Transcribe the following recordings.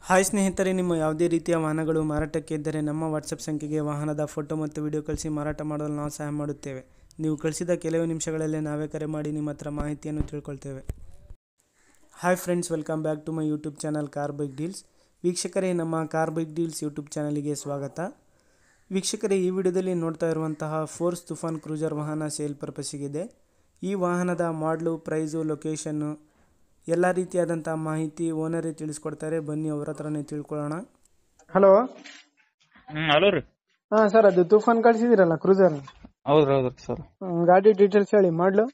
Hi ಸ್ನೇಹಿತರೆ, ನಿಮ್ಮ ಯಾವುದೇ ರೀತಿಯ ವಾಹನಗಳು ಮಾರಾಟಕ್ಕೆ ಇದ್ದರೆ ನಮ್ಮ ವಾಟ್ಸಪ್ ಸಂಖ್ಯೆಗೆ ವಾಹನದ ಫೋಟೋ ಮತ್ತು ವಿಡಿಯೋ ಕಳಿಸಿ ಮಾರಾಟ ಮಾಡಲು ನಾವು ಸಹಾಯ ಮಾಡುತ್ತೇವೆ. ನೀವು ಕಳಿಸಿದ ಕೆಲವು ನಿಮಿಷಗಳಲ್ಲೇ ನಾವೇ ಕರೆ ಮಾಡಿ ನಿಮ್ಮ ಹತ್ರ ಮಾಹಿತಿಯನ್ನು ತಿಳ್ಕೊಳ್ತೇವೆ. Hi friends, welcome back to my YouTube channel car bike deals. ವೀಕ್ಷಕರೇ, ನಮ್ಮ ಕಾರ್ ಬೈಕ್ ಡೀಲ್ಸ್ ಯೂಟ್ಯೂಬ್ ಚಾನಲಿಗೆ ಸ್ವಾಗತ. ವೀಕ್ಷಕರೇ, ಈ ವಿಡಿಯೋದಲ್ಲಿ ನೋಡ್ತಾ ಇರುವಂತಹ ಫೋರ್ಸ್ ತುಫಾನ್ ಕ್ರೂಸರ್ ವಾಹನ ಸೇಲ್ ಪರ್ಪಸ್ಸಿಗಿದೆ. ಈ ವಾಹನದ ಮಾಡಲು, ಪ್ರೈಸು, ಲೊಕೇಶನ್ನು ಎಲ್ಲ ರೀತಿಯಾದಂಥ ಮಾಹಿತಿ ಓನರೇ ತಿಳಿಸ್ಕೊಡ್ತಾರೆ. ಬನ್ನಿ ಅವ್ರ ಹತ್ರನೇ ತಿಳ್ಕೊಳ್ಳೋಣ. ಹಲೋ ಹಲೋ ರೀ. ಸರ್, ಅದು ತೂಫಾನ್ ಕಳಿಸಿದಿರಲ್ಲ ಕ್ರೂಸರ್? ಹೌದ್ರಿ ಸರ್. ಗಾಡಿ ಡೀಟೇಲ್ಸ್ ಹೇಳಿ. ಮಾಡಿ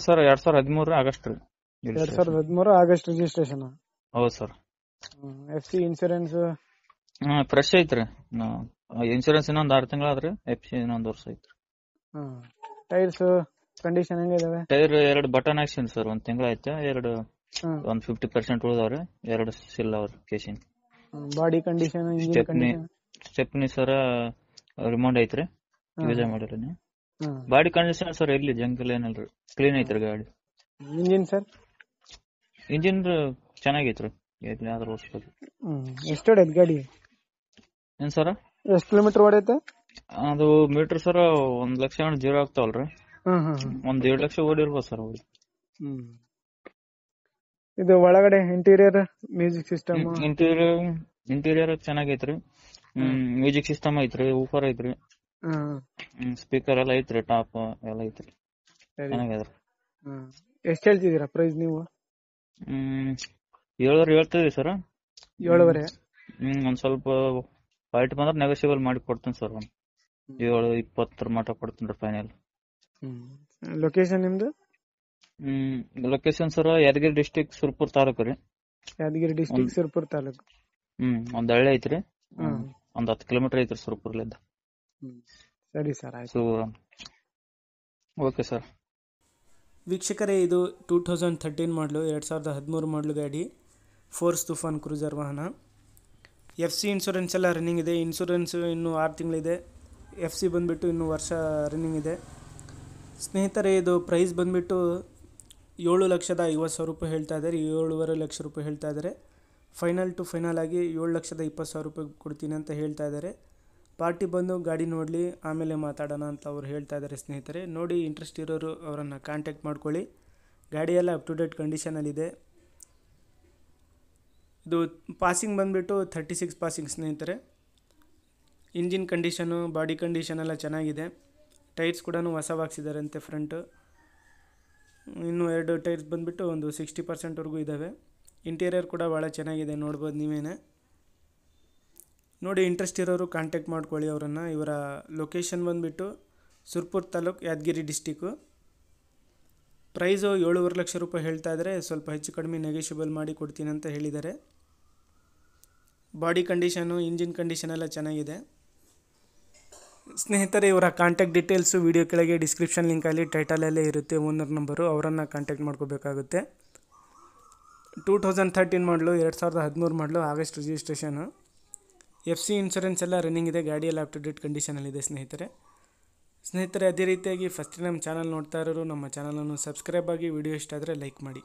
ಸರ್ 2013 ಆಗಸ್ಟ್ ರೀ. 2013 ಆಗಸ್ಟ್ ರಿಜಿಸ್ಟ್ರೇಷನ್? ಹೌದು ಸರ್. FC ಇನ್ಸೂರೆನ್ಸ್ ಫ್ರೆಶ್ ಐತ್ರಿ. ಇನ್ಸೂರೆನ್ಸ್ ಇನ್ನೊಂದು 6 ತಿಂಗಳ ಆದ್ರಿ. FC ಇನ್ನೊಂದು ವರ್ಷ ಐತ್ರಿ. ಟೈರ್ಸ್ ಕಂಡೀಷನ್ ಹೆಂಗಿದಾವೆ? ಟೈರ್ 2 ಬಟನ್ ಹಾಕ್ಸಿನ್ ಸರ್. 1 ತಿಂಗಳ ಐತೆ. ಒಂದು 50% ಉಳಿದವ್ರಿ. 2 ಸಿಲ್ ಅವ್ರಿ ಕೇಸಿನ್. Body condition, engine condition? Stepney sir ರಿಮೋಂಡ್ ಐತ್ರಿ. ಯೂಸ್ ಮಾಡಿರಿ ನೀವು. ಬಾಡಿ ಕಂಡೀಷನ್ ಸರ್ ಎಲ್ಲಿ ಜಂಗಲ್ ಏನಲ್ರಿ, ಕ್ಲೀನ್ ಐತ್ರಿ ಗಾಡಿ. Engine sir? ಇಂಜಿನ್ ಚೆನ್ನಾಗೈತ್ರಿ. ಎಲ್ಲಿ ಆದ್ರೂ ಓಡಿಸ್ಬೋದು. ಎಷ್ಟು ಹೊಡೆದ್ ಗಾಡಿ? ಏನ್ ಸರ್? ಎಷ್ಟು ಕಿಲೋಮೀಟರ್ ಹೊಡೆಯುತ್ತೆ? ಅದು ಮೀಟರ್ ಸರ್ 1 ಲಕ್ಷ ಜೀರೋ ಆಗ್ತಾವಲ್ರಿ. ಒಂದ್ 1.5 ಲಕ್ಷ ಓಡಿರ್ಬೋದು ಸರ್. ಇದು ಒಳಗಡೆ ಇಂಟೀರಿಯರ್, ಮ್ಯೂಸಿಕ್ ಸಿಸ್ಟಮ್? ಇಂಟೀರಿಯರ್ ಚೆನ್ನಾಗೈತ್ರಿ. ಮ್ಯೂಸಿಕ್ ಸಿಸ್ಟಮ್ ಐತ್ರಿ, ಊಫರ್ ಐತ್ರಿ, ಸ್ಪೀಕರ್ ಎಲ್ಲ ಐತ್ರಿ, ಟಾಪ್ ಎಲ್ಲ ಐತ್ರಿ. ಚೆನ್ನಾಗೈತ್ರಿ. ಎಷ್ಟು ಹೇಳ್ತಿದ್ದೀರಾ ಪ್ರೈಸ್ ನೀವು? 7 ಹೇಳ್ತೀವಿ ಸರ್. 7.5? ಒಂದ್ ಸ್ವಲ್ಪ ಪಾರ್ಟಿ ಬಂದ್ರೆ ನೆಗೋಷಿಯಬಲ್ ಮಾಡಿ ಕೊಡ್ತೀನಿ ಸರ್. 7-20 ಮಟ ಕೊಡ್ತೀನಿ ಫೈನಲ್. ಲೊಕೇಶನ್ ನಿಮ್ದು? Location sir Yadgiri district, Surpur taluk ರೀ. ಯಾದಗಿರಿ ಡಿಸ್ಟಿಕ್, ಸುರ್ಪುರ್ ತಾಲೂಕು. ಒಂದ್ ಹಳ್ಳಿ ಐತ್ರಿ. ಒಂದ್ 10 ಕಿಲೋಮೀಟರ್ ಐತ್ರಿ ಸುರ್ಪುರ್ಲಿಂದ. ಸರಿ ಸರ್, ಆಯ್ತು. Okay sir. ವೀಕ್ಷಕರೇ, ಇದು 2013 ಮಾಡಲು, 2013 ಮಾಡಲು ಗಾಡಿ ಫೋರ್ಸ್ ತುಫಾನ್ ಕ್ರೂಸರ್ ವಾಹನ. FC ಇನ್ಶೂರೆನ್ಸ್ ಎಲ್ಲ ರನ್ನಿಂಗ್ ಇದೆ. ಇನ್ಶೂರೆನ್ಸ್ ಇನ್ನೂ 6 ತಿಂಗಳಿದೆ. FC ಬಂದುಬಿಟ್ಟು ಇನ್ನೂ ವರ್ಷ ರನ್ನಿಂಗ್ ಇದೆ. ಸ್ನೇಹಿತರೆ, ಇದು ಪ್ರೈಸ್ ಬಂದುಬಿಟ್ಟು 7,50,000 ರೂಪಾಯಿ ಹೇಳ್ತಾ ಇದ್ದಾರೆ. 7.5 ಲಕ್ಷ ರೂಪಾಯಿ ಹೇಳ್ತಾ ಇದ್ದಾರೆ. ಫೈನಲ್ ಟು ಫೈನಲ್ ಆಗಿ 7,20,000 ರೂಪಾಯಿ ಕೊಡ್ತೀನಿ ಅಂತ ಹೇಳ್ತಾ ಇದ್ದಾರೆ. ಪಾರ್ಟಿ ಬಂದು ಗಾಡಿ ನೋಡಲಿ, ಆಮೇಲೆ ಮಾತಾಡೋಣ ಅಂತ ಅವ್ರು ಹೇಳ್ತಾ ಇದ್ದಾರೆ. ಸ್ನೇಹಿತರೆ, ನೋಡಿ, ಇಂಟ್ರೆಸ್ಟ್ ಇರೋರು ಅವರನ್ನು ಕಾಂಟ್ಯಾಕ್ಟ್ ಮಾಡ್ಕೊಳ್ಳಿ. ಗಾಡಿಯೆಲ್ಲ ಅಪ್ ಟು ಡೇಟ್ ಕಂಡೀಷನಲ್ಲಿದೆ. ಇದು ಪಾಸಿಂಗ್ ಬಂದುಬಿಟ್ಟು 36 ಪಾಸಿಂಗ್ ಸ್ನೇಹಿತರೆ. ಇಂಜಿನ್ ಕಂಡೀಷನು, ಬಾಡಿ ಕಂಡೀಷನ್ ಎಲ್ಲ ಚೆನ್ನಾಗಿದೆ. ಟೈರ್ಸ್ ಕೂಡ ಹೊಸವಾಗ್ಸಿದಾರಂತೆ ಫ್ರಂಟು. ಇನ್ನು 2 ಟೈರ್ಸ್ ಬಂದುಬಿಟ್ಟು ಒಂದು 60%ವರೆಗೂ ಇದ್ದಾವೆ. ಇಂಟೀರಿಯರ್ ಕೂಡ ಭಾಳ ಚೆನ್ನಾಗಿದೆ, ನೋಡ್ಬೋದು ನೀವೇನೆ. ನೋಡಿ, ಇಂಟ್ರೆಸ್ಟ್ ಇರೋರು ಕಾಂಟ್ಯಾಕ್ಟ್ ಮಾಡ್ಕೊಳ್ಳಿ ಅವರನ್ನು. ಇವರ ಲೊಕೇಶನ್ ಬಂದುಬಿಟ್ಟು ಸುರ್ಪುರ್ ತಾಲೂಕು, ಯಾದಗಿರಿ ಡಿಸ್ಟಿಕ್ಕು. ಪ್ರೈಸು 7.5 ಲಕ್ಷ ರೂಪಾಯಿ ಹೇಳ್ತಾ ಇದ್ದಾರೆ. ಸ್ವಲ್ಪ ಹೆಚ್ಚು ಕಡಿಮೆ ನೆಗೋಷಿಯಬಲ್ ಮಾಡಿ ಕೊಡ್ತೀನಿ ಅಂತ ಹೇಳಿದ್ದಾರೆ. ಬಾಡಿ ಕಂಡೀಷನು, ಇಂಜಿನ್ ಕಂಡೀಷನ್ ಎಲ್ಲ ಚೆನ್ನಾಗಿದೆ. ಸ್ನೇಹಿತರೆ, ಇವರ ಕಾಂಟ್ಯಾಕ್ಟ್ ಡೀಟೇಲ್ಸು ವಿಡಿಯೋ ಕೆಳಗೆ ಡಿಸ್ಕ್ರಿಪ್ಷನ್ ಲಿಂಕಲ್ಲಿ, ಟೈಟಲಲ್ಲೇ ಇರುತ್ತೆ ಓನರ್ ನಂಬರು. ಅವರನ್ನು ಕಾಂಟ್ಯಾಕ್ಟ್ ಮಾಡ್ಕೋಬೇಕಾಗುತ್ತೆ. 2013 ಮಾಡಲು, 2013 ಮಾಡಲು, ಆಗಸ್ಟ್ ರಿಜಿಸ್ಟ್ರೇಷನು. FC ಇನ್ಶೂರೆನ್ಸ್ ಎಲ್ಲ ರನ್ನಿಂಗ್ ಇದೆ. ಗಾಡಿಯೆಲ್ಲ ಅಪ್ ಟು ಡೇಟ್ ಕಂಡೀಷನಲ್ಲಿದೆ ಸ್ನೇಹಿತರೆ. ಅದೇ ರೀತಿಯಾಗಿ ಫಸ್ಟ್ ನಮ್ಮ ಚಾನಲ್ ನೋಡ್ತಾ ಇರೋರು ನಮ್ಮ ಚಾನಲನ್ನು ಸಬ್ಸ್ಕ್ರೈಬ್ ಆಗಿ, ವಿಡಿಯೋ ಇಷ್ಟ ಆದರೆ ಲೈಕ್ ಮಾಡಿ.